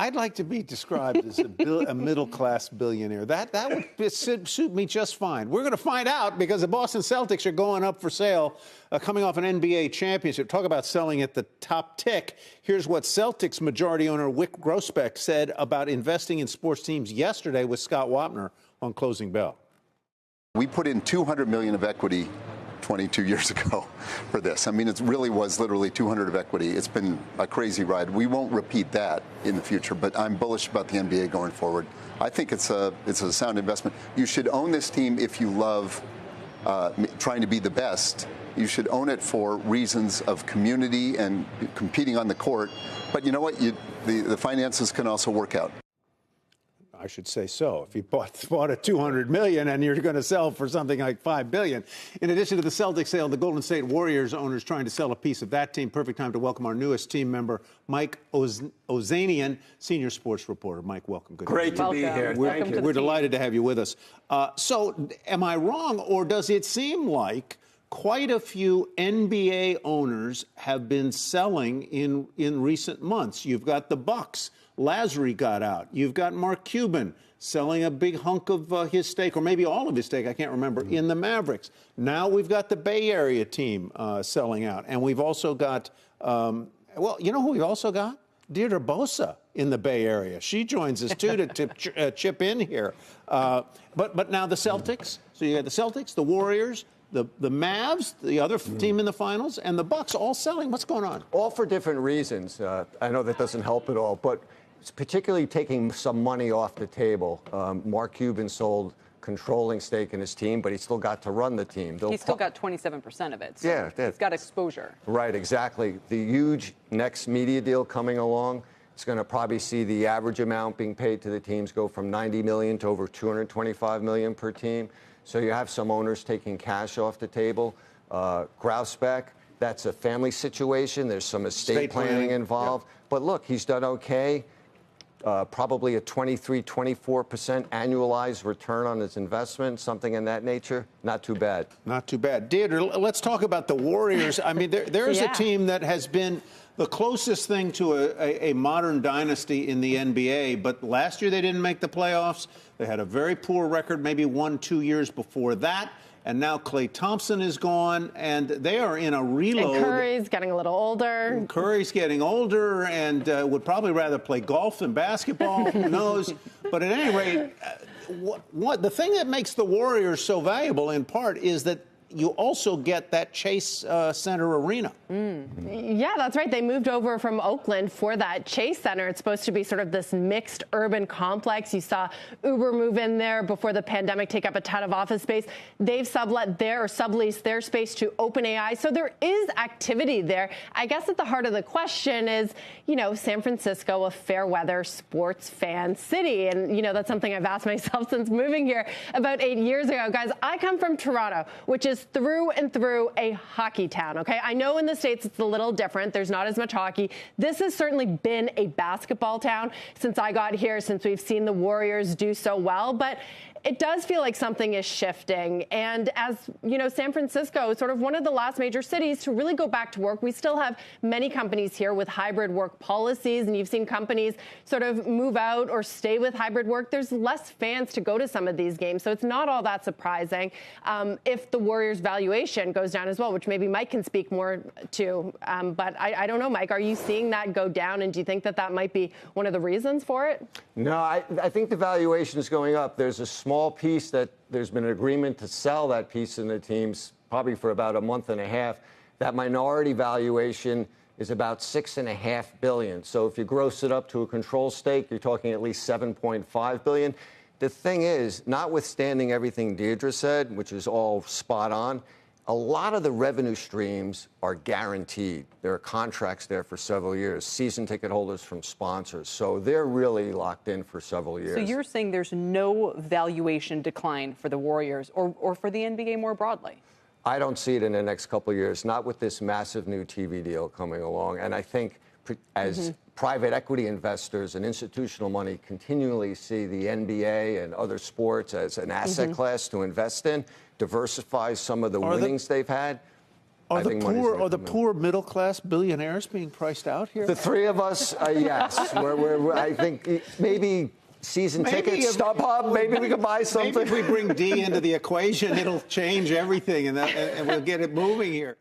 I'd like to be described as a middle-class billionaire. That would suit me just fine. We're going to find out because the Boston Celtics are going up for sale, coming off an NBA championship. Talk about selling at the top tick. Here's what Celtics majority owner Wyc Grousbeck said about investing in sports teams yesterday with Scott Wapner on Closing Bell. We put in $200 million of equity 22 years ago for this. I mean, it really was literally 200 of equity. It's been a crazy ride. We won't repeat that in the future, but I'm bullish about the NBA going forward. I think it's a sound investment. You should own this team if you love trying to be the best. You should own it for reasons of community and competing on the court. But you know what? The finances can also work out. I should say so. If you bought at $200 million and you're going to sell for something like $5 billion. In addition to the Celtics sale, the Golden State Warriors owners trying to sell a piece of that team. Perfect time to welcome our newest team member, Mike Ozanian, senior sports reporter. Mike, welcome. Good Great to be here. Thank you. We're delighted to have you with us. So am I wrong, or does it seem like quite a few NBA owners have been selling in recent months? You've got the Bucks. Lazary got out. You've got Mark Cuban selling a big hunk of his stake, or maybe all of his stake, I can't remember, in the Mavericks. Now we've got the Bay Area team selling out. And we've also got, well, you know who we've also got? Deirdre Bosa in the Bay Area. She joins us, too, to chip in here. But now the Celtics. So you got the Celtics, the Warriors, the Mavs, the other team in the finals, and the Bucks all selling. What's going on? All for different reasons. I know that doesn't help at all, but it's particularly taking some money off the table. Mark Cuban sold controlling stake in his team, but he still got to run the team. He's still got 27% of it. So yeah, he's got exposure. Right, exactly. The huge next media deal coming along, it's going to probably see the average amount being paid to the teams go from $90 million to over $225 million per team. So you have some owners taking cash off the table. Grousbeck, that's a family situation. There's some estate planning involved. Yeah. But look, he's done okay. Probably a 23-24% annualized return on his investment, something in that nature. Not too bad. Not too bad. Deirdre, let's talk about the Warriors. I mean, there's a team that has been the closest thing to a modern dynasty in the NBA, but last year they didn't make the playoffs. They had a very poor record, maybe 1-2 years before that. And now Klay Thompson is gone, and they are in a reload. And Curry's getting a little older. Curry's getting older and would probably rather play golf than basketball. Who knows? But at any rate, the thing that makes the Warriors so valuable in part is that you also get that Chase Center arena. Yeah, that's right. They moved over from Oakland for that Chase Center. It's supposed to be sort of this mixed urban complex. You saw Uber move in there before the pandemic, take up a ton of office space. They've subleased their space to OpenAI. So there is activity there. I guess at the heart of the question is, you know, San Francisco, a fair weather sports fan city. And, you know, that's something I've asked myself since moving here about 8 years ago. Guys, I come from Toronto, which is through and through a hockey town, okay? I know in the States it's a little different. There's not as much hockey. This has certainly been a basketball town since I got here, since we've seen the Warriors do so well. But it does feel like something is shifting. And as, you know, San Francisco is sort of one of the last major cities to really go back to work. We still have many companies here with hybrid work policies, and you've seen companies sort of move out or stay with hybrid work. There's less fans to go to some of these games, so it's not all that surprising if the Warriors' valuation goes down as well, which maybe Mike can speak more to. But I don't know, Mike, are you seeing that go down, and do you think that that might be one of the reasons for it? No, I think the valuation is going up. There's a small piece that there's been an agreement to sell that piece in the teams probably for about a month and a half. That minority valuation is about $6.5 billion. So if you gross it up to a control stake, you're talking at least $7.5 billion. The thing is, notwithstanding everything Deirdre said, which is all spot on, a lot of the revenue streams are guaranteed. There are contracts there for several years, season ticket holders from sponsors. So they're really locked in for several years. So you're saying there's no valuation decline for the Warriors or for the NBA more broadly? I don't see it in the next couple of years, not with this massive new TV deal coming along. And I think as private equity investors and institutional money continually see the NBA and other sports as an asset class to invest in, diversify some of the winnings they've had, Are the poor middle class billionaires being priced out here? The three of us, yes. I think maybe season tickets, StubHub. Maybe we could buy something. Maybe if we bring D into the equation, it'll change everything, and we'll get it moving here.